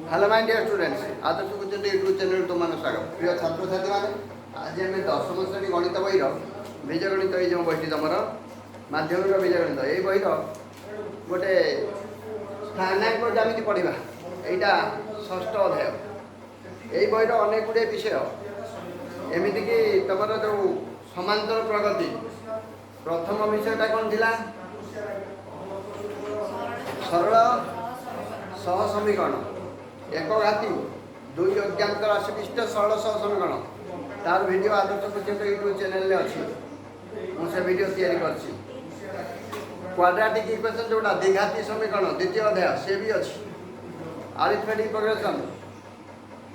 Hello my dear students आदर्श गुजर YouTube channel तुम स्वागत प्रिय छात्र छात्री मैंने आज आम दशम श्रेणी गणित बहीर बीजगणित ये जो बहीटी तुम माध्यमिक बीजगणित यही बहीर गोटे स्थानांक जमी पढ़ा यहाँ षष्ठ अध्याय यही बहीर अनेक गुड़े विषय एमतीक तुम जो समांतर प्रगति प्रथम विषयटा कौन थी सरल सह समीकरण एक घाती दुई अज्ञात राशि विशिष्ट सरल सह समीकरण तार वीडियो आदर्श पर्यटन यूट्यूब चैनल अच्छी मुझे वीडियो तैयारी करछि क्वाड्रेटिक इक्वेशन जोटा द्विघाती समीकरण द्वितीय अध्याय से भी अच्छी अरिथमेटिक प्रोग्रेशन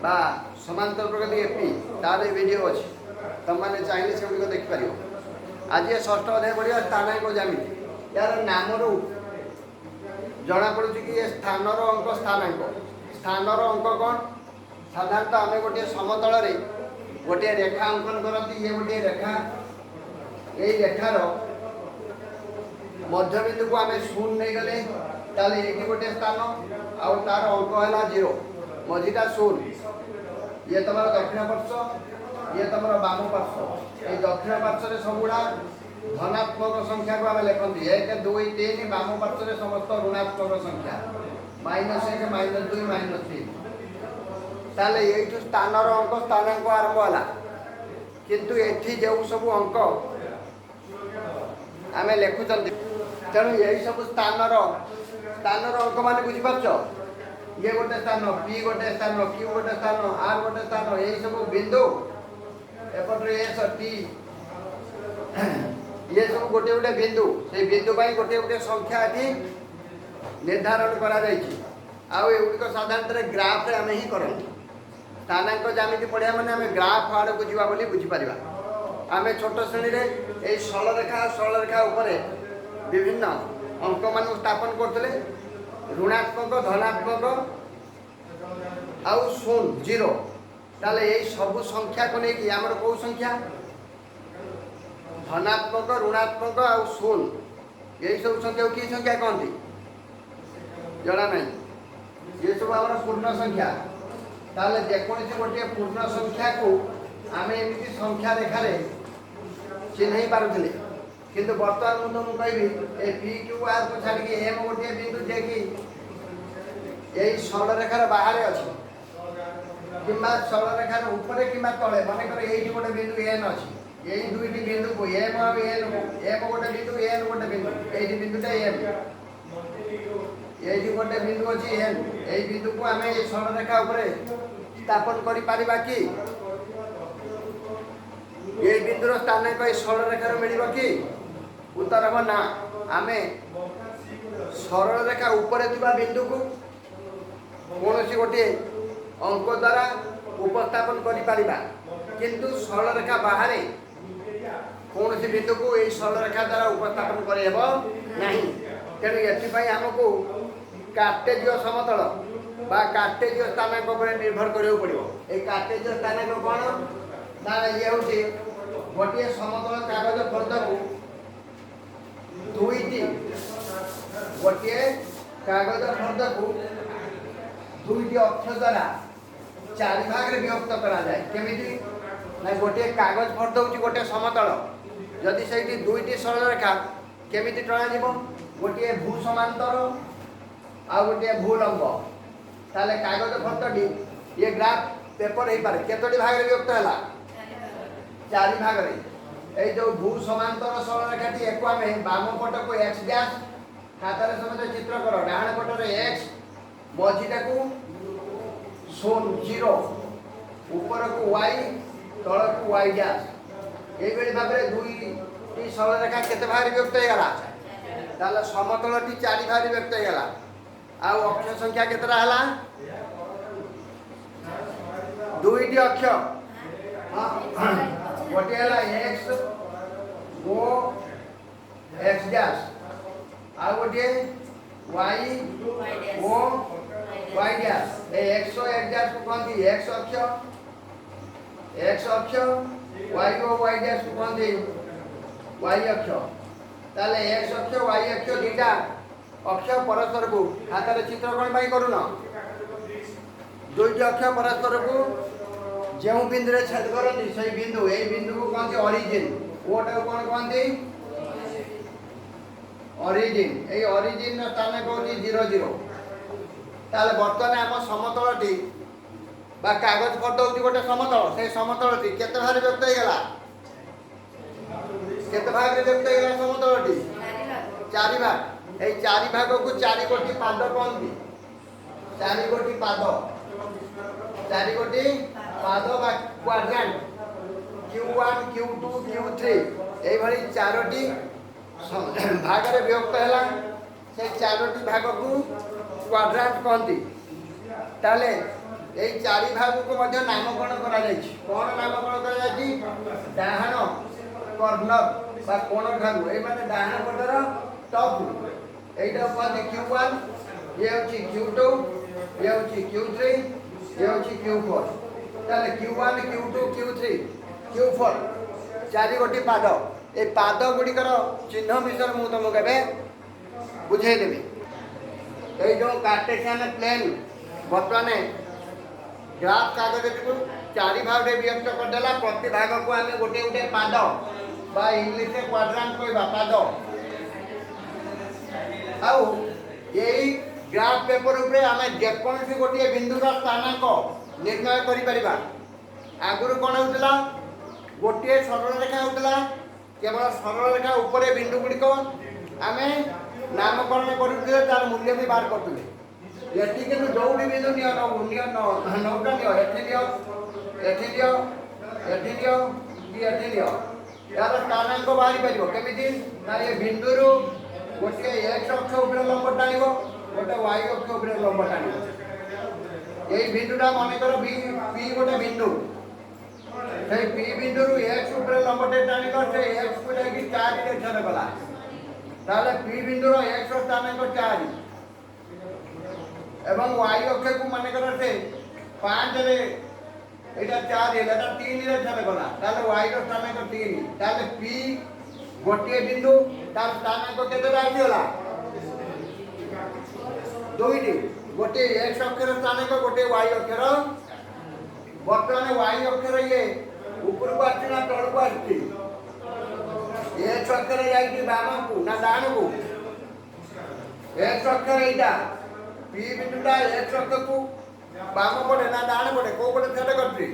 बा समांतर प्रगति एपी तार वीडियो अच्छी तुमने चाहिए से गुड़िक देखिपर आज ये षष्ठ अध्याय पढ़ा स्थानांक ज्यामिति यार नाम जना पड़ू कि ये स्थानर अंक स्थानांक स्थानर अंक कौन साधारणतः आम गोटे समतल गोटे रेखा अंकन करती ये गोटे रेखा यही रेखार मध्यबिंदु को आम शून्य नहीं गले ताले ये गोटे स्थान आउ तार अंक है 0 मझीटा शून्य ये तुम दक्षिण पार्श्व ये तुम बाम पार्श्व ये दक्षिण पार्श्व सबुड़ा धनात्मक संख्या को आम लिखती 1 2 3 बाम पार्श्व समस्त ऋणात्मक संख्या -1 -2 -3 ताले ये स्थानर अंक स्थानांक आरंभ है किंतु एठी जो सब अंक आम लिखुं तेणु यही सब स्थानर अंक मान बुझीपार ये गोटे स्थान पी गोटे स्थान क्यू गोटे स्थान आर गोटे स्थान यही सब बिंदु एपटे एस टी ये सब गोटे गोटे बिंदु से बिंदु पर गोटे गोटे संख्या ये निर्धारण करुक साधारणतः ग्राफ आम ही करूँ स्थानांक जमी पढ़ा मैंने आम ग्राफ आड़ को जीवा बोली बुझीपर आम छोट श्रेणी में यही सरल रेखा उपरे विभिन्न अंक मान स्थापन करते ऋणात्मक धनात्मक आउ शून्य 0 ताले यही सब संख्या को लेकिन आमर कौ संख्या धनात्मक ऋणात्मक आउ शून्य यही सब संख्या कि संख्या कहती जना नहीं ये सब आम पूर्ण संख्या ताले जेकोसी गोटे पूर्ण संख्या को आम एमती संख्या रेखार चिन्ह पारे किंतु बर्तमान मुझे तुमको कहबी ए पी क्यू आर को छाड़ी एम गोटे बिंदु जे कि यही सरल रेखार बाहर अच्छी कि सरल रेखार ऊपर कि तले मनकर ये गोटे बिंदु एन अच्छी यही दुईटी बिंदु को एम और एम गोटे बिंदु एन गोटे बिंदु ये बिंदुटा एम ये गोटे बिंदु अच्छी एन यही बिंदु को आम ये सरल रेखा उपर स्थापन कर कि ये बिंदुर स्थानांक ये सरल रेखार मिल कि उत्तर हम ना आम सरल रेखा उपर बिंदु को कौन सी गोटे अंक द्वारा उपस्थापन कर किंतु सरल रेखा बाहर कौन सी बिंदु को यही सरल रेखा द्वारा उपस्थापन करना तेणु ये आमको कार्टेजीय समतल बा कार्टेजीय स्थानांक पर निर्भर करा पड़ो ये कार्टेजीय स्थानांक कौन ना ये हूँ गोटे समतल कागज फर्द को दुईटी गोटे कागज फर्द को दुईटी अक्ष द्वारा 4 भाग में विभक्त करा जाए केमिति ना गोटे कागज फर्द हूँ गोटे समतल जदि से दुईटी सरल रेखा केमिति टणा जीव गोटे भू समांतर आ गोटे भू लंब ताले कागज फर्दटी ये ग्राफ पेपर हो पारे केतोटी भाग में विभक्त है 4 भाग में ये जो भू समांतर सरल रेखाटी एक आम बाम पट को एक्स डैश खातार समझ चित्र कर डाण पटर एक्स मझीटा को 0 ऊपर को वाई तल को वाई डैश ये भाव में दुईटी सरल रेखा केते भाग विभक्त होगा ताले समतलटी 4 भाग विभक्त होगा आउ अक्ष संख्या केतरा है दुईटी अक्ष गोटे है एक्स गो एक्स डैश आ गोटे y O y dash x x dash को कहती एक्स अक्ष वाई ओ वाई डैश को कहती वाई अक्ष ताले एक्स अक्ष वाई अक्ष दुईटा अक्ष परस्पर को हाथ चित्र कौन करुन दुई अक्ष परस्पर को जो बिंदु छेद करती से बिंदु यही बिंदु को कहते ऑरिजिन ओटा कौन कहते ऑरिजिन ये ऑरिजिन स्थान कहते 0 0 ताले बर्तमान आम समतलटी बा कागज फटो होती गोटे समतल से समतलटी केते भाग व्यक्त होगला केते भाग रे व्यक्त होगला समतलटी 4 भाग ए 4 भाग को 4 कोटी पाद कहते 4 कोटी पाद 4 कोटी पाद बा क्वाड्रेंट Q1 Q2 Q3 ए भली चारोटी भाग रे विभक्त हैला से चारोटी भाग को क्वाड्रेंट कहती ताले यही 4 भाग को मध्य नामकरण करा जायछि कोन नामकरण करा जायछि डाहाण कॉर्नर बा कोन ठारू ए माने डाहाण पटर टॉप एटा कहते Q1 ये होछि Q2 ये होछि Q3 ये होछि Q4 ताले Q1 Q2 Q3 Q4 चारि गोटी पाद ए पाद गुड़िकर चिन्ह विषय मु तुमको केबे बुझे देबी ये जो कार्टेशियन प्लेन बर्तमान ग्राफ कागज को 4 भाग रे विभक्त कर देला प्रति भाग को आमे गोटे गोटे पाद बा इंग्लिश में क्वाड्रेंट कहबा पाद आउ यही ग्राफ पेपर ऊपर आमे जेकोनसी गोटे बिंदुर स्थानांक निर्णय करि परिबा आगुरु कोन होतला गोटे सरल रेखा होतला केवल सरल रेखा ऊपर बिंदु गुड़िक आमे नामकरण करुले तार मूल्य भी बाहर करते एटी के जो भी बिंदु नियो नौटा नियो एठी नियो एठी नियो एठी नियो कि एठी नियो यार स्थानांक बाहरी परिबो केमिति ना ये बिंदु रु गोटे x अक्ष ऊपर लंब टाणिबो गोटे y अक्ष ऊपर लंब टाणिबो एई बिंदुटा माने कर p गोटे बिंदु से p बिंदु रु x ऊपर लंब टाणी कर से x को जाकी 4 रे छेद कला ताले p बिंदु रो x स्थानांक 4 एवं y अक्ष को माने कर से 5 रे एटा 4 एटा 3 रे छेद कला ताले y रो स्थानांक 3 ताले p गोटे बिंदु तार स्थानांक केते आसीला दुईटी गोटे x अक्षर स्थानांक गोटे y अक्षर वर्तमान y अक्षर ये ऊपर को आछि ना तळ को आछि x अक्षर जाई बाम को ना डाण को x अक्षर एटा p बिंदुटा x अक्ष को बाम पटे ना डाण पटे को पटे छेद करछि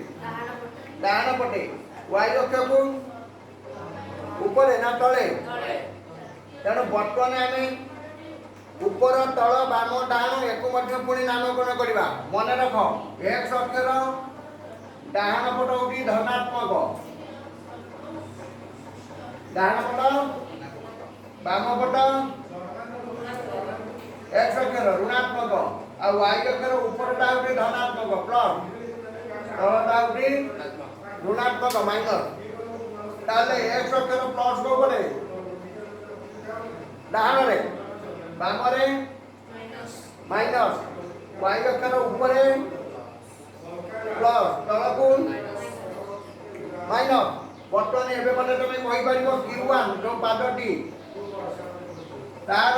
डाण पटे y अक्ष को ऊपर ना तळे तेणु वर्तमान आमे ऊपर तळ बाम डाण एको मध्य पुणी नामकरण करबा मन रख x अक्षर डाहाण पट होती धनात्मक डाहाण पट बाम पट x अक्षर ऋणात्मक आ y अक्षर ऊपरटा होती धनात्मक प्लस तळटा होती ऋणात्मक माइनस ताले x अक्षर प्लस को पड़े डाहाण रे बाम रे माइनस y अक्षर ऊपर प्लस तलकू माइनस बर्तमान एबे माने तुम कहि परिबो Q1 जो पादटी तार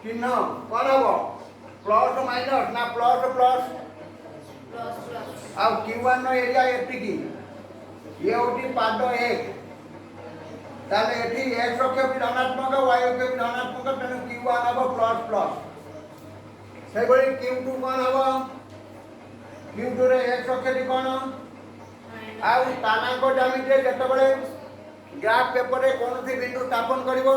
चिन्ह कोन हबो प्लस माइनस ना प्लस प्लस आ Q1 नो एरिया एटी की ये होती पाद 1 ताले एठी x अक्ष भी धनात्मक y अक्ष भी धनात्मक तेनु Q1 हबो प्लस प्लस से बड़ी Q2 कोन हबो Q2 रे x अक्ष कोन आउ स्थानांक ज्यामिति जते बळे ग्राफ पेपर रे कोनसी बिंदु स्थापन करिवो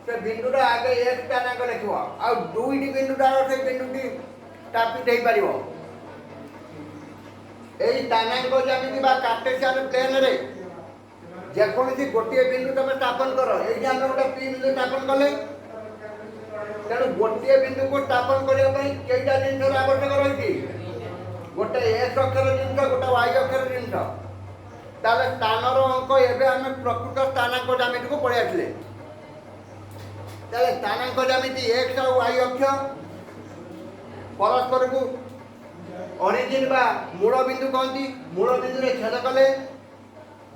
से बिंदुटा आगे x स्थानांक लिखिवो आउ दुईटी बिंदुटा से बिंदुटी स्थापित हेई परिवो एई स्थानांक ज्यामिति बा कार्टेशियन प्लेन रे जे कोनसी गोटे बिंदु तमे स्थापन करो एई हम गोटे p बिंदु स्थापन कले तेणु गोटे बिंदु को स्थापन करिया पई केइटा जिनिस आवश्यक रहिछि गोटे x अक्षर जिनिस गोटे y अक्षर जिनिस ताले स्थानर अंक एबे हम प्रकृत स्थानांक ज्यामिति को पढ़ि आथिले ताले स्थानांक ज्यामिति x और y अक्ष परस्पर को ओरिजिन बा मूल बिंदु कहती मूल बिंदु रे छेद कले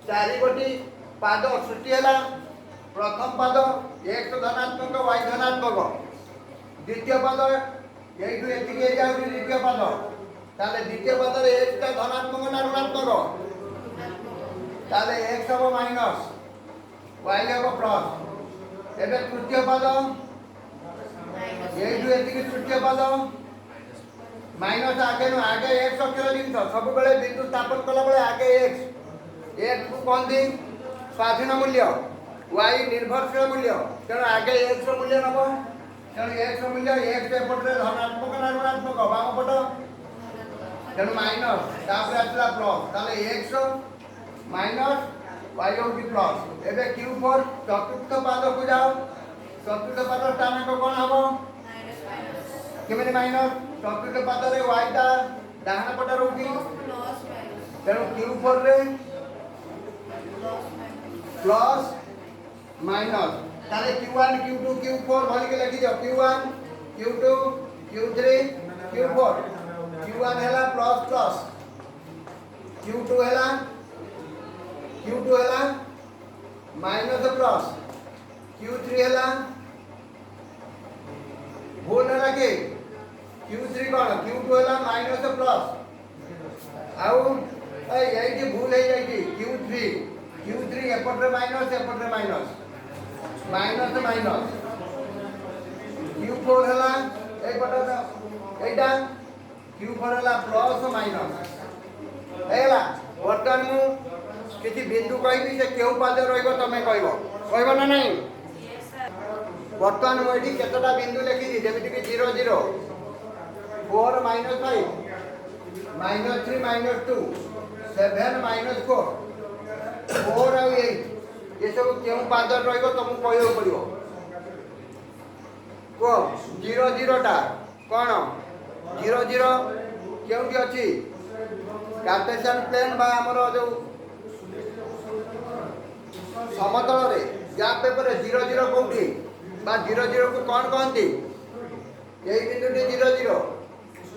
चारि गोटी पाद सृष्टि हैला प्रथम पाद x धनात्मक y धनात्मक द्वितीय पाद एठु एतिके जाउची द्वितीय पाद ताले द्वितीय पदरे x टा धनात्मक ना ऋणात्मक ताले x हम माइनस y हम प्लस एबे तृतीय पद ये जो एतिक तृतीय पद माइनस आगे नो आगे x अक्षर जिंस सब बेले बिंदु स्थापन कला बेले आगे x को कोन दी स्वाधीन मूल्य y निर्भरशील मूल्य तेणु आगे x रो मूल्य नबो तेणु x रो मूल्य x एपटे धनात्मक ना ऋणात्मक बाम पट तेणु माइनस तापर आसला प्लस ताले x माइनस y होती प्लस एबे q4 चतुर्थ पद को जाओ चतुर्थ पद स्थानांक कोन हबो केमे माइनस चतुर्थ पद रे y टा डाहाण पट रहउती तेणु q4 रे प्लस माइनस ताले q1 q2 q4 भली के लिखि दियो q1 q2 q3 q4 q1 हैला प्लस प्लस q2 हैला माइनस प्लस q3 हैला भूल हैला के q3 कोन q2 हैला माइनस प्लस आउ एई जे भूल हे जाई कि q3 एपटे minus minus minus q4 हैला एई पटे एटा q4 हैला प्लस माइनस हैला वर्तमान मु किछि बिंदु कहबी से केउ पादे रहइबो तमे कहबो ना नहीं वर्तमान मु एठी केतटा बिंदु लिखि दी जेमिति कि 0 0 4 -5 -3 -2 7 -4 4 और 8 ये सब केउ पादे रहइबो तमु कहयो पड़िबो को 0 0 टा कोन 0 0 केउठी अछि कार्टेशियन प्लेन बा हमरो जो समतल रे या पेपर 0 0 कोठी बा 0 0 को कोन कहंती एई बिंदु टी 0 0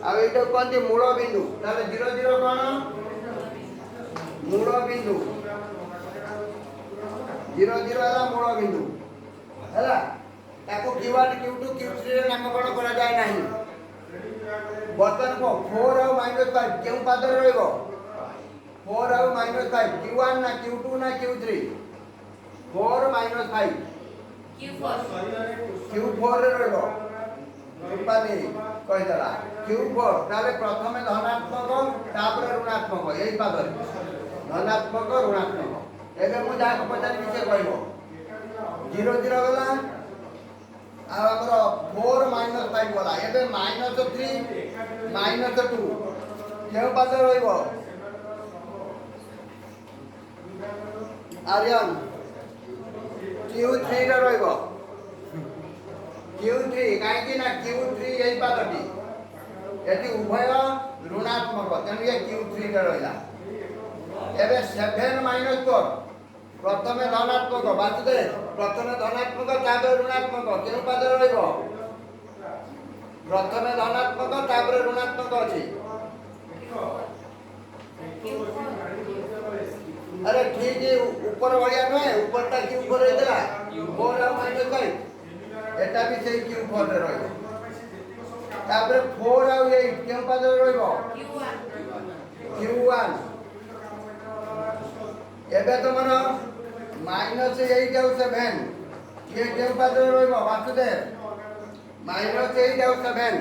आ एटा कहंती मूल बिंदु ताले 0 0 कोन मूल बिंदु 0 0 हला मूल बिंदु हला ताको q1 q2 q3 रे नामकरण करा जाय नाही बर्तन को 4 और -5 केउ पादर रहइबो 4 और -5 q1 ना q2 ना q3 4 -5 q4 रे रहइबो रूपाली कहि दला q4 ताले प्रथमे धनात्मक तापर ऋणात्मक एई पादर धनात्मक ऋणात्मक एबे मु जा को पचारि विषय कहइबो 0 0 गला आ हमरो 4 -5 गला एबे -3 -2 केउ पादर रहइबो आर्यन q3 रे रहइबो q3 काहे कि ना q3 एई पादटी एटी उभय ऋणात्मक तेनु ये q3 रे रहइला एबे 7 -4 प्रथमे धनात्मक बाजुदे प्रथमे धनात्मक तापर ऋणात्मक केउ पादर रहइबो प्रथमे धनात्मक तापर ऋणात्मक अछि अरे ठीक है ऊपर बढ़िया नहे ऊपर ता की ऊपर रहला 4 और -5 एटा भी सही की ऊपर रे रहइबो तापर 4 और 8 केउ पादर रहइबो q1 एबे तो मन -8 और 7 ये केउ पादर रहइबो वासुदेव -8 और 7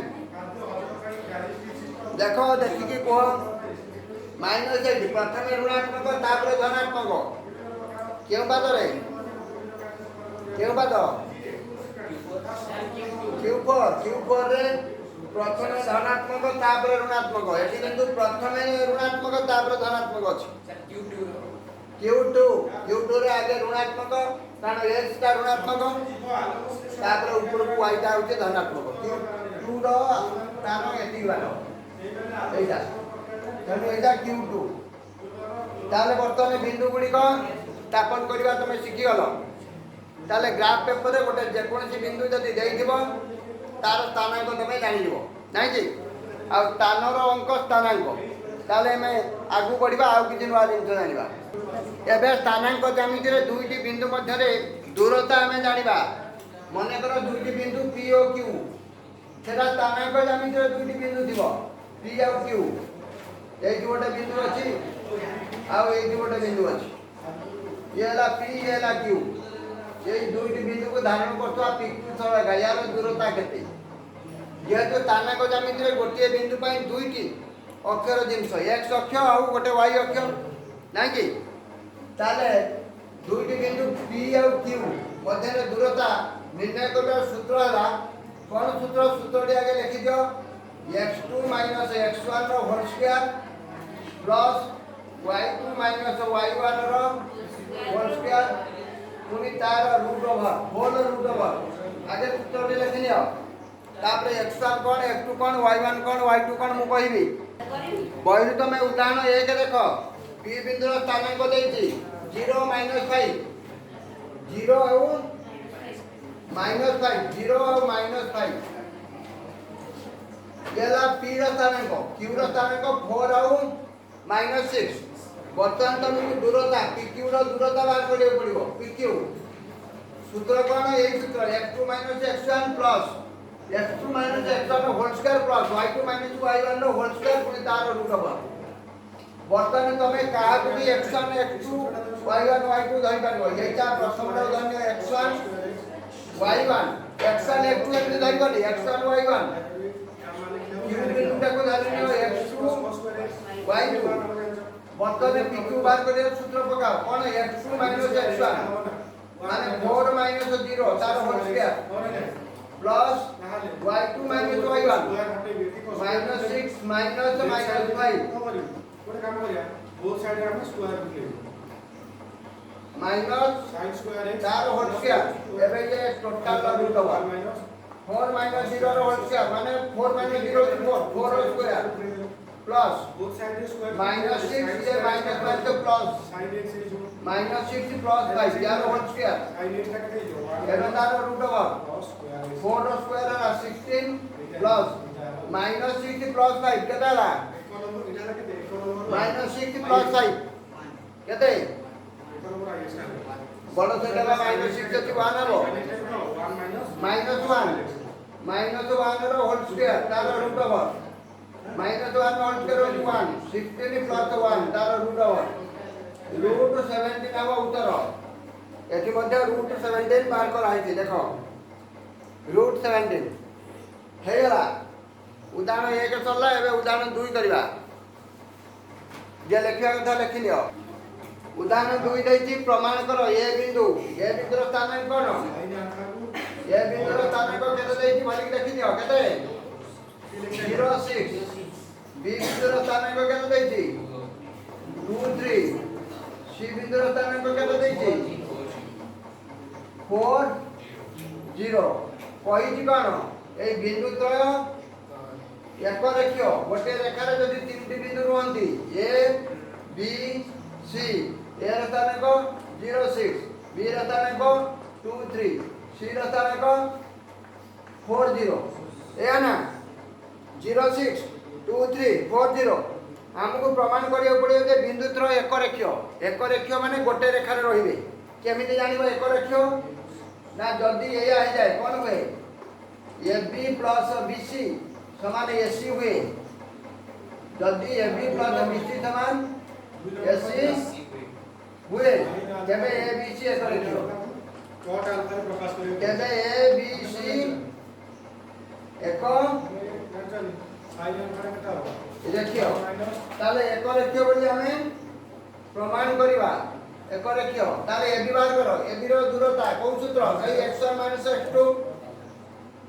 देखो देखि कि को -8 प्रथमे ऋणात्मक तापर धनात्मक केउ पादर रे केउ पादर q4 रे प्रथमे धनात्मक तापर ऋणात्मक एठी किंतु प्रथमे ऋणात्मक तापर धनात्मक अछि q2 रे आगे ऋणात्मक कारण x टा ऋणात्मक तापर ऊपर को y टा होचे धनात्मक q2 रो तानो एठी वालो एटा तेणु एटा q2 ताले वर्तमान बिंदु गुडी को स्थापन करबा तमे सिखि गलो ताले ग्राफ पेपर रे गोटे जे कोनसी बिंदु जदी देइथिबो तार स्थानांक तमे जानि दिबो नाही जी आ स्थानर अंक स्थानांक ताले में आगु बढ़िबा आ किछि नुवा जिंस जानिबा एबे स्थानांक ज्यामिति रे दुईटी बिंदु मध्य रे दूरता हमें जानिबा मने करो दुईटी बिंदु p और q सेटा स्थानांक ज्यामिति रे दुईटी बिंदु थिबो p और q ये गोटे बिंदु अच्छी आउ ये गोटे बिंदु अच्छी ये है पी ये है क्यू ये दुईटी बिंदु को धारण करथवा पी क्यू सरेखा यार दूरता केते जेहेतु तानाक ज्यामिति रे गोटे बिंदु पई दुईटी अक्षर जिनस एक्स अक्ष आउ गोटे वाई अक्ष ना कि ताले दुईटी बिंदु पी आउ क्यू मध्य दूरता निर्णय करबार सूत्र है कौन सूत्र सूत्रटी आगे लिखि दियो x2 - x1 रो whole square plus y2 - y1 रो होल स्क्वायर पुनी तार root over whole root over आगे सूत्रटी लिखि नियो तापर x1 कोन x2 कोन y1 कोन y2 कोन मु कहिबी बहिरु तमे उदाहरण 1 देखो p बिंदु रो स्थानांक देछि 0 - 5 0 और -5 0 और -5 येला p रो स्थानांक q रो स्थानांक 4 और -6 बर्तमान तुमको दूरता pq रो दूरता बाहर करियो पड़िबो pq सूत्र कोन एई सूत्र x2 - x1 plus x2 - x1 रो whole square plus y2 - y1 रो होल स्क्वायर पुनी तार रूट ओवर बर्तमान तमे काहा को भी x1 x2 y1 y2 धरि पारिबो एटा प्रथम रो धन्य x1 y1 x1 x2 एते धरि गली x1 y1 q बिंदुटा को धरि नियो x2 y2 बर्तमान pq बाहर करियो सूत्र पकाओ कोन x2 - x1 माने 4 - 0 तार whole square plus y2 - y1 -6 -5 कोन काम करिया बोथ साइड रे हम स्क्वायर लिखे माइनस sin स्क्वायर है तार होल स्क्वायर एबे जे टोटल रूट ओवर माइनस 4 - 0 रो होल स्क्वायर माने 4 - 0 4 रो स्क्वायर प्लस बोथ साइड रे स्क्वायर -6 जे -5 तो plus sin x is -6 plus 5 यार होल स्क्वायर sin x का कितने जो एबे तार रूट ओवर cos स्क्वायर 4 रो स्क्वायर है 16 प्लस -6 प्लस 5 केता ला एक नंबर इधर के देखो -6 प्लस 5 केते एक नंबर आगे स्टार्ट बड़ सेटा -6 जति 1 हबो -1 रो होल स्क्वायर तार root over -1 whole square whole 1 16 plus 1 तार रूट ओवर रूट 17 हबो उत्तर एठी मध्ये रूट 17 बाहर कर आइछि देखो रूट 17 हे गला उदाहरण 1 सरला एबे उदाहरण 2 करबा जे लिखिया कथा लिखि लियो उदाहरण 2 दैछि प्रमाण करो ए बिंदु रो स्थानांक कोन ए बिंदु रो स्थानांक केते दैछि मालिक देखि दियो केते 06 बी बिंदु रो स्थानांक केते दैछि 23 सी बिंदु रो स्थानांक केते दैछि 40 कहिछि कोन ए बिंदु त्रय एक रेखियो गोटे रेखार जदि तीनटी बिंदु रहंती A B C A raw स्थानांक 06 B र स्थानांक 23 सी र स्थानांक 40 ए ना 06 23 40 हमको प्रमाण करियो पड़ियो जे बिंदु त्रय एक रेखियो माने गोटे रेखार रहिबे केमिति जानिबो एक रेखियो ना जल्दी एया हो जाए कौन हुए AB प्लस BC समान AC हुए जल्दी AB प्लस BC समान AC हुए केबे ABC एक रेखियो कट आंसर प्रकाश करियो केबे ABC एक साइन आंसर केटा हो रेखियो ताले एक रेखियो बोली हमें प्रमाण करिबा एक रेखियो ताले AB बाहर करो AB रो दूरता कोन सूत्र सही x1 - x2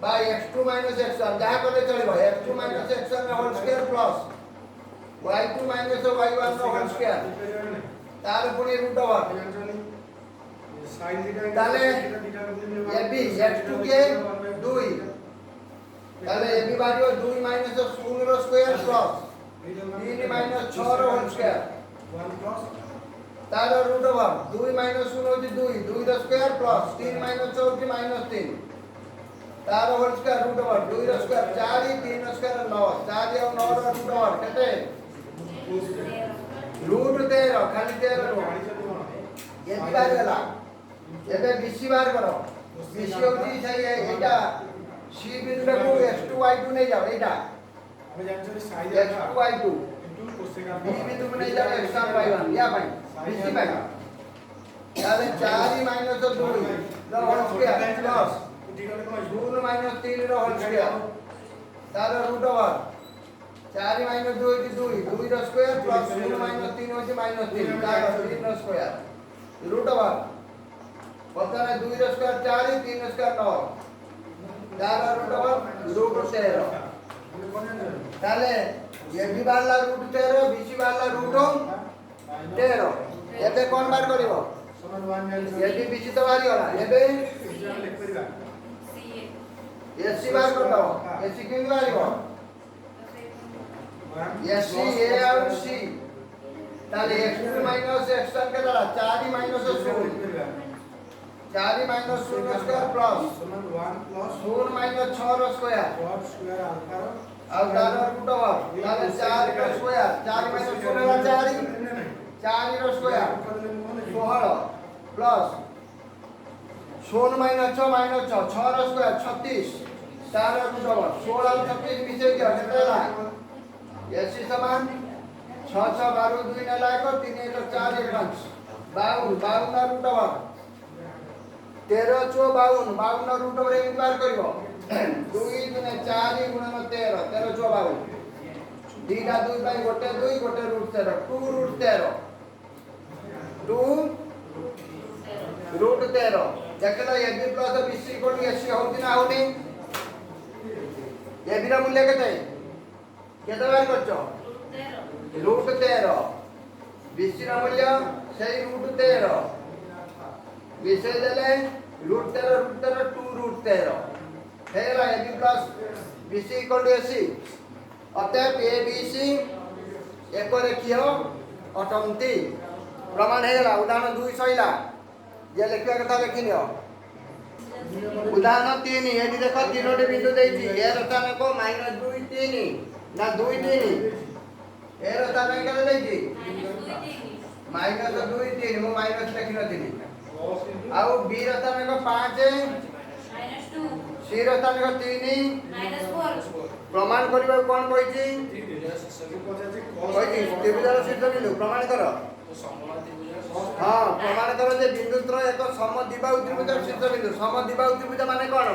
bye x2 - x1 जहा कले चलिबो x2 - x1 रो whole square plus y2 - y1 रो होल स्क्वायर तार पुनी रूट ओवर साइन थीटा ताले AB x2 के 2 ताले AB बारियो 2 - 0 रो स्क्वायर प्लस 3 - 6 रो होल स्क्वायर 1 प्लस तार रूट ओवर 2 - 0 होती 2 रो स्क्वायर प्लस 3 - 6 होती -3 तार होल स्क्वायर रूट ओवर 2 रो स्क्वायर 4 3 रो स्क्वायर 9 4 और 9 रो रूट ओवर केते रूट 13 खाली 13 रो ये बाहर गला एबे BC बाहर करो BC होती सही है एटा C बिंदु को x2 y2 नहीं जाओ एटा हमें जानछो sine x2 y2 into cosec B बिंदु को नहीं जाने x पाइबन या भाई बीसी पाइबा ताले 4 minus 2 the whole square plus 2 minus 3 the whole square तार root over 4 minus 2 is 2 2 the square plus 2 minus 3 होची माइनस 3 तार 3 द स्क्वायर रूट ओवर पता है 2 द स्क्वायर 4 3 द स्क्वायर 9 तार रूट ओवर रूट 13 ताले ये भी वाला रूट 13 बीसी वाला रूट 13 एबे कोन बार करिवो ये भी बीसी तो बारी होला एबे एसी बार कर दो एसी किन बारीवो एसी ए और सी ताले x2 माइनस x1 के द्वारा 4 minus 0 4 minus 0 square plus 0 minus 6 square अब तारा रूट ओवर ताले 4 का स्क्वायर 4 माइनस 0 का 4 रो स्क्वायर 16 प्लस 16 माइनस 6 रो स्क्वायर 36 तारा रूट ओवर 16 और 36 मिसे क्या कितना है एसी समान 6 6 12 2 ने लायक 3 1 4 1 5 52 ना रूट ओवर 13 4 52 52 रूट ओवर एक बार करिवो 2 गुणे 4 गुणे 13 13 4 52 दीटा 2 बाई गोटे 2 गोटे रूट 13 2 रूट 13 2 रूट 13 देखला A B plus BC equal to AC होती ना होनी ए बी रा मूल्य केते बार करछो रूट 13 बीसी रा मूल्य सही रूट 13 बीसी देले रूट 13 2 रूट 13 हेला A B plus BC equal to AC अतएव ए बी सी एक रेखीय अटंती प्रमाण हेला उदाहरण 2 सहिला जे लिखिया कथा लिखिनियो उदाहरण 3 एडी देखो तीनोटी बिंदु देइछि ए रताने को -2 3 ना 2 3 ए रताने केले देइछि -2 3 मो माइनस लिखि नथिनि आउ बी रताने को 5 -2 सी रताने को 3 -4 प्रमाण करिबा कोन कहिछि कहिछि त्रिभुजर शीर्ष बिंदु प्रमाण करो हां प्रमाण करो जे बिंदुत्र एक समद्विबाहु त्रिभुजर शीर्ष बिंदु समद्विबाहु त्रिभुज माने कोन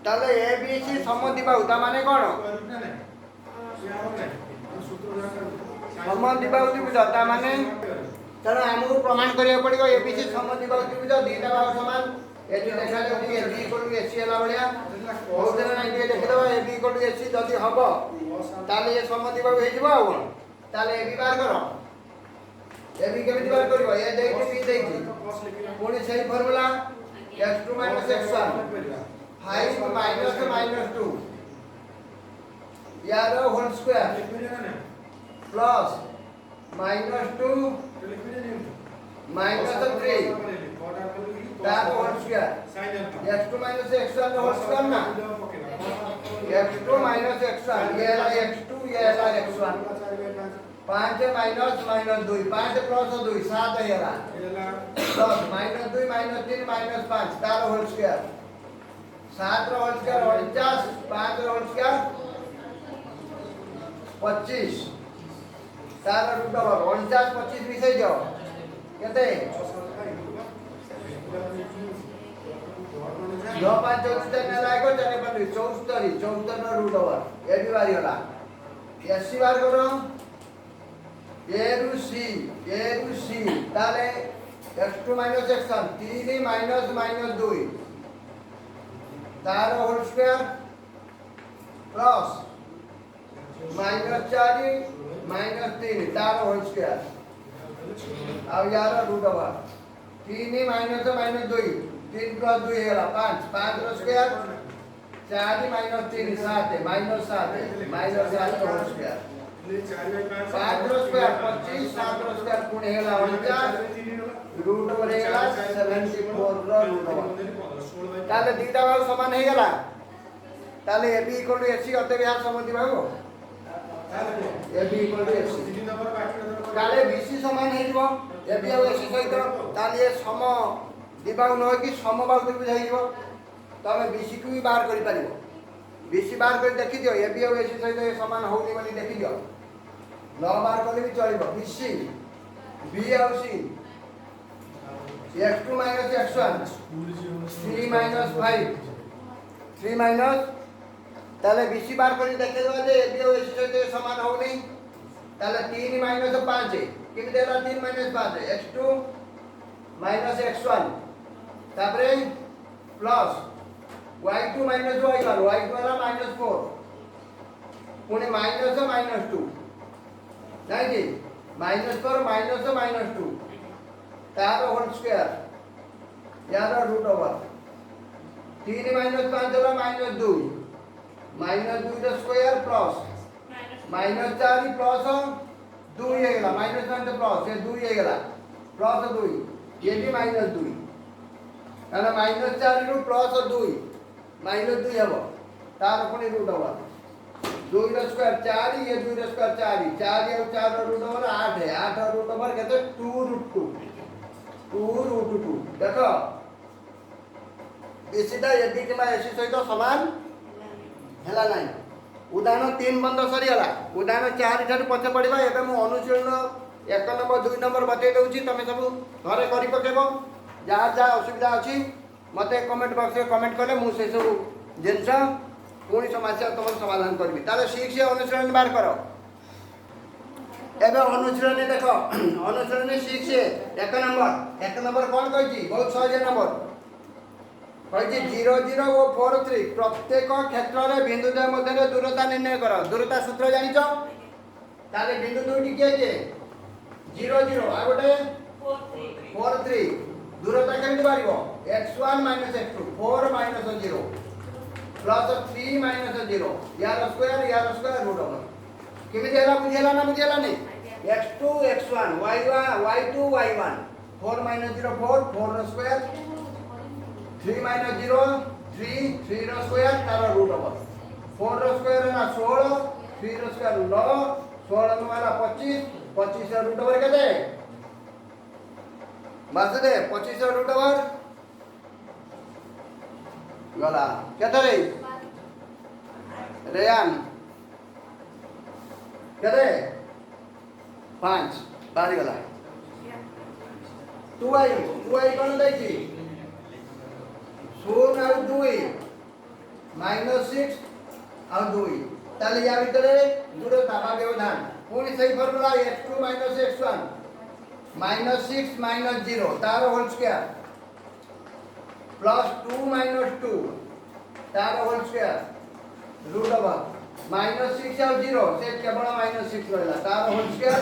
ताले ए बी सी समद्विबाहु ता माने कोन समद्विबाहु त्रिभुज ता माने चलो हमहु प्रमाण करिया पड़िबो ए बी सी समद्विबाहु त्रिभुज दीटा बाहु समान एटी देखा जाउची A B equal to AC हला बलिया बहुत दिन नाही ये देखि दबा A B equal to AC जदी हबो ताले ये समद्विबाहु हे जिवो आ ताले ए बी बार करो ए बी केमिति बार करिवो ए देइछि बी देइछि पुणी सही फार्मूला x2 x1 5 -2 यार होल स्क्वायर प्लस -2 -3 तार whole square x2 x1 whole square ना x2 x1 ये ला x2 ये ला x1 5 -2 5 प्लस 2 7 है ला प्लस -2 -3 -5 तार होल स्क्वायर 7 रो होल स्क्वायर 49 5 रो होल स्क्वायर 25 तार रूट ओवर 49 25 मिसे जाओ केते 9 5 14 ने लायको जाने पर 74 नो रूट ओवर ए भी बारी होला एसी बार करो ए रु सी ताले x2 x1 3 -2 तार होल स्क्वायर प्लस -4 -3 तार होल स्क्वायर अब यार रूट ओवर 3 -2 3 प्लस 2 है 5 रो स्क्वायर 4 -3 7 -7 होल स्क्वायर 5 रो स्क्वायर 25 7 रो स्क्वायर पुणे है 49 रूट ओवर है 74 रो रूट ओवर ताले दीटा बाहु समान है गला ताले A B equal to AC अते बिहार समद्विबाहु A B equal to AC ताले बीसी समान है जिवो ए बी और एसी सहित ताले सम दिबाहु न कि समबाहु त्रिभुज है जिवो तमे बीसी को भी बाहर करि पारिबो बीसी बाहर कर देखि दियो ए बी और एसी सहित समान होनी बोली देखि दियो 9 बार कले भी चलिबो BC B आउ C x2 minus x1 3 minus 5 3 minus ताले BC बार करी देखे दो जे AB और AC सहित समान हो नहीं ताले 3 minus 5 किम देला 3 minus 5 x2 minus x1 तापरे plus y2 minus y1 y2 वाला minus 4 पुणे minus minus 2 नहीं जी -4 minus 2 तार होल स्क्वायर यार रूट ओवर 3 minus 5 होला -2 -2 द स्क्वायर प्लस -4 प्लस 2 हे गेला -1 तो प्लस ये 2 हे गेला प्लस 2 ये भी -2 काना -4 रु प्लस 2 -2 हेबो तार पुणी रूट ओवर 2 द स्क्वायर 4 ये 2 द स्क्वायर 4 4 और 4 रूट ओवर 8 है 8 और रूट ओवर कहते 2 रूट 2 देखो एसीटा एबी किमा एसी सहित समान हैला नाही उदाहरण 3 बंद सरी हला उदाहरण 4 ठार पछे पड़िबा एबे मु अनुशीलन 1 नंबर 2 नंबर बते दउची तमे सब घरे करि पकेबो जहाँ जहाँ असुविधा अछि मते कमेंट बॉक्स में कमेंट कले मु से सब जिनस पुणी समस्या तुम समाधान करबी ताले 6 अनुशीलन बार करो एबे अनुशीलन देखो अनुशीलन 6 1 नंबर कौन कहछि बहुत सहज नंबर कहछि 0 0 और 4 3 प्रत्येक क्षेत्र रे बिंदु द्वय मध्य दूरता निर्णय करो दूरता सूत्र जानिछो ताले बिंदु दुईटी के जे 0 0 आ गोटे 4 3 दूरता केमिति बारिबो x1 x2 4 0 प्लस 3 0 यार स्क्वायर रूट ओवर केमिति हला बुझेला ना बुझेला नहीं x2 x1 y1 y2 y1 4 0 4 4 square 3 0 3 3 square तार रूट ओवर 4 स्क्वायर ना 16 3 स्क्वायर 9 16 वाला 25 25 रूट ओवर केते मासे 25 रूट ओवर गला केते रे रेयान केते 5 बारी गला 2i कोन दैछि 0 और 2 -6 और 2 ताले या भितरे दूरता बा व्यवधान पुणी सही फार्मूला x2 x1 -6 -0 तार होल स्क्वायर प्लस 2 2 तार होल स्क्वायर रूट ओवर -6 और 0 से केवल -6 रहला तार होल स्क्वायर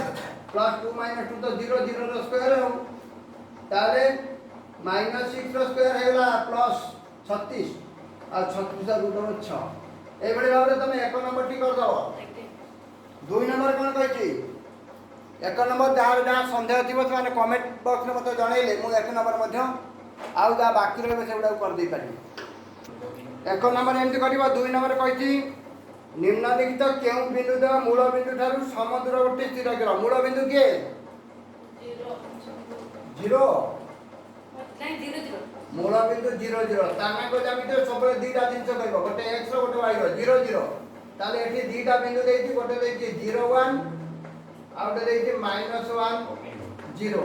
प्लस 2 2 तो 0 0 रो स्क्वायर हो ताले -6 रो स्क्वायर हेला प्लस 36 और 36 रो रूट ओवर 6 ए बडे भाबरे तमे 1 नंबर टी कर दो 2 नंबर कोन कहछि 1 नंबर जहाँ जहाँ संदेह थी से कमेंट बॉक्स में मत जनइले मु 1 नंबर मध्य आउ जहाँ बाकी रहे से कर दे पारि 1 नंबर एमती कर 2 नंबर कही निम्नलिखित केउ बिंदु द्वय मूल बिंदु ठारू समदूरवर्ती स्थिर कर मूल बिंदु किए 0 मूल बिंदु 0 0 ताना को जामिते सब दुईटा जिंस कहबो गोटे x रो गोटे y रो 0 0 ताले एठी दुईटा बिंदु देइछि गोटे देइछि 0 1 आ गोटे देइछि -1 0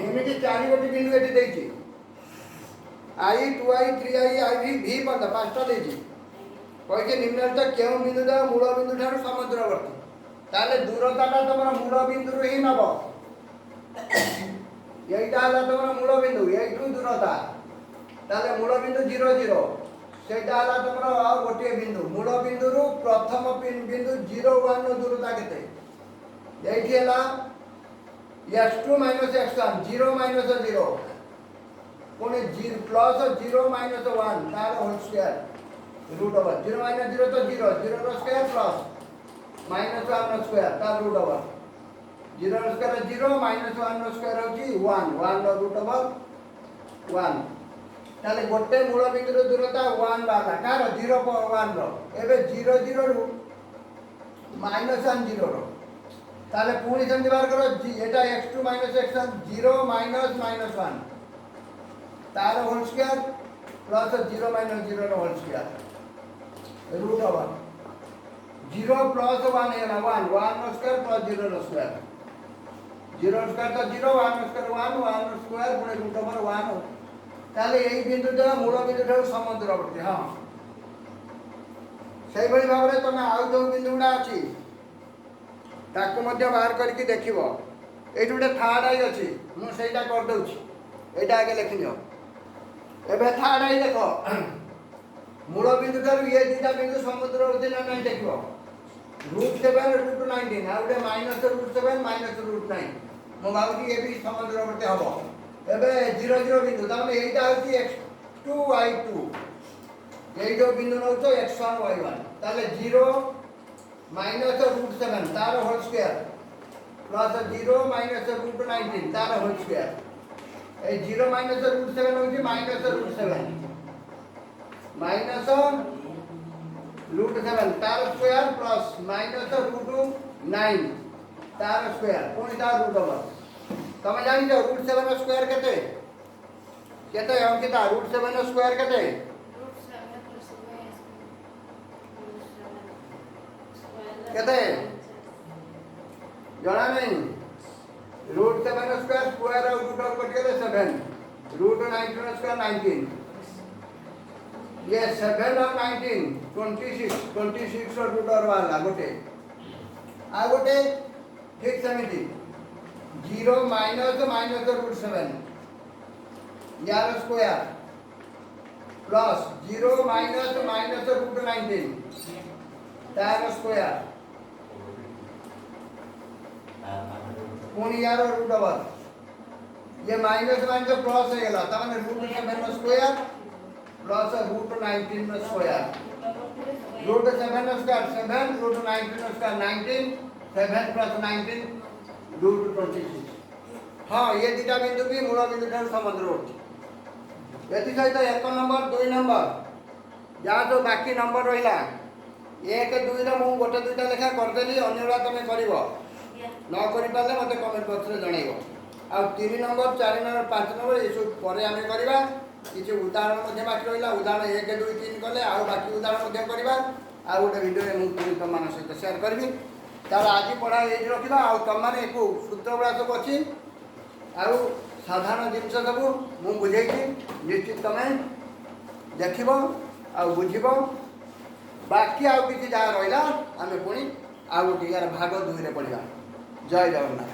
एमिति चारि गोटे बिंदु एठी देइछि i 2i 3i i v पद पांचटा देइछि कहिछि निम्नलिखित केउ बिंदु द्वय मूल बिंदु ठारू समदूरवर्ती ताले दूरताटा तमरा मूल बिंदु रो ही नबो এইটা হলো তোমার মূল বিন্দু এইটু দূরতা তাহলে মূল বিন্দু 0 0 সেটা হলো তোমার আর গোটিয়ে বিন্দু মূল বিন্দুরু প্রথম বিন্দু 0 1 র দূরতা কেতে এইটি হলো x2 x1 0 0 কোনে 0 প্লাস 0 1 তার হোল স্কয়ার रूट ओवर 0 0 तो 0 0 रो स्क्वायर प्लस -1 रो स्क्वायर तार रूट ओवर 0 रो स्क्वायर 0 -1 रो स्क्वायर होची 1 1 रो रूट ओवर 1 ताले गोटे मूल बिंदु रो दूरता 1 बाला कार 0 1 रो एबे 0 0 रो -1 0 रो ताले पूरी संधि बार करो एटा x2 x1 0 -1 तार होल स्क्वायर प्लस 0 0 रो whole square root over 0 plus 1 है ना 1 1 स्क्वायर प्लस 0 स्क्वायर 0 स्क्वायर तो 0 1 स्क्वायर 1 स्क्वायर पुणे रूट ओवर 1 ताले एई बिंदु द्वारा मूल बिंदु ठाରୁ ସମୁଦ୍ରବର୍ତ୍ତୀ ହଁ ସେଇଭଳି ଭାବରେ ତମେ ଆଉ ଯୋଉ ବିନ୍ଦୁ ଗୁଡ଼ା ଅଛି ତାକୁ ମଧ୍ୟ ବାହାର କରିକି ଦେଖିବ ଏଇଠି ଗୋଟେ ଥାର୍ଡ ଆଇ ଅଛି ମୁଁ ସେଇଟା କରିଦେଉଛି ଏଇଟା ଆଗେ ଲେଖିନିଅ ଏବେ ଥାର୍ଡ ଆଇ ଦେଖ मूल बिंदु ठाରୁ ये दुटा बिंदु ସମୁଦ୍ରବର୍ତ୍ତୀ ନା ନାହିଁ ଦେଖିବ √7 √19 ଆଉ ଗୋଟେ -√7 -√9 ମୁଁ ଭାବୁଛି ଏ ବି ସମୁଦ୍ରବର୍ତ୍ତୀ ହବ ଏବେ 0 0 बिंदु तार माने एटा होची x2 y2 ये जो बिंदु नउतो x1 y1 ताले 0 -√7 तार होल स्क्वायर प्लस 0 -√19 तार होल स्क्वायर ए 0 -√7 होची -√7 -√7 तार स्क्वायर प्लस -√9 तार स्क्वायर कोनी तार रूट ओवर तमे जानि जो √7 स्क्वायर केते केते अंकिता √7 स्क्वायर केते केते जणा नहीं √7 स्क्वायर स्क्वायर और रूट ओवर कट गेले 7 √19 स्क्वायर 19 ये 7 और 19 26 रो रूट ओवर वाला गोटे आ गोटे ठीक समिति 0 -√7 यार स्क्वायर प्लस 0 -√19 तार स्क्वायर पुणी यार रूट ओवर ये माइनस माइनस प्लस हो गला त माने √7 square plus √19 square √7 square 7 √19 square 19 7 plus 19 √26 हाँ ये दुटा बिंदु भी मूल बिंदु ठाରୁ ସମୁଦ୍ରବର୍ତ୍ତୀ एथि सहित 1 नंबर 2 नंबर या जो बाकी नंबर रहिला 1 2 रे मु गोटे दुटा लेखा करदेली अन्यरा तमे करिवो न करि पाले मते कमेंट बॉक्स रे जणाइबो आ 3 नंबर 4 नंबर 5 नंबर ये सब परे आमे करिबा किछ उदाहरण मध्ये बाकी रहिला उदाहरण 1 2 3 कले आ बाकी उदाहरण मध्ये करिबा आ गोटे वीडियो रे मु तुम मान सहित शेयर करबी तार आज पढ़ा ये रखा आ तुम मैंने सूत्र गुड़ा सब अच्छी आ साधारण जिन सब मुझे निश्चित तुम देख आ बुझ बाकी आउ कि जहाँ रहा आम पुणी आउ गोटे यार भाग 2 रे पढ़ा जय जगन्नाथ।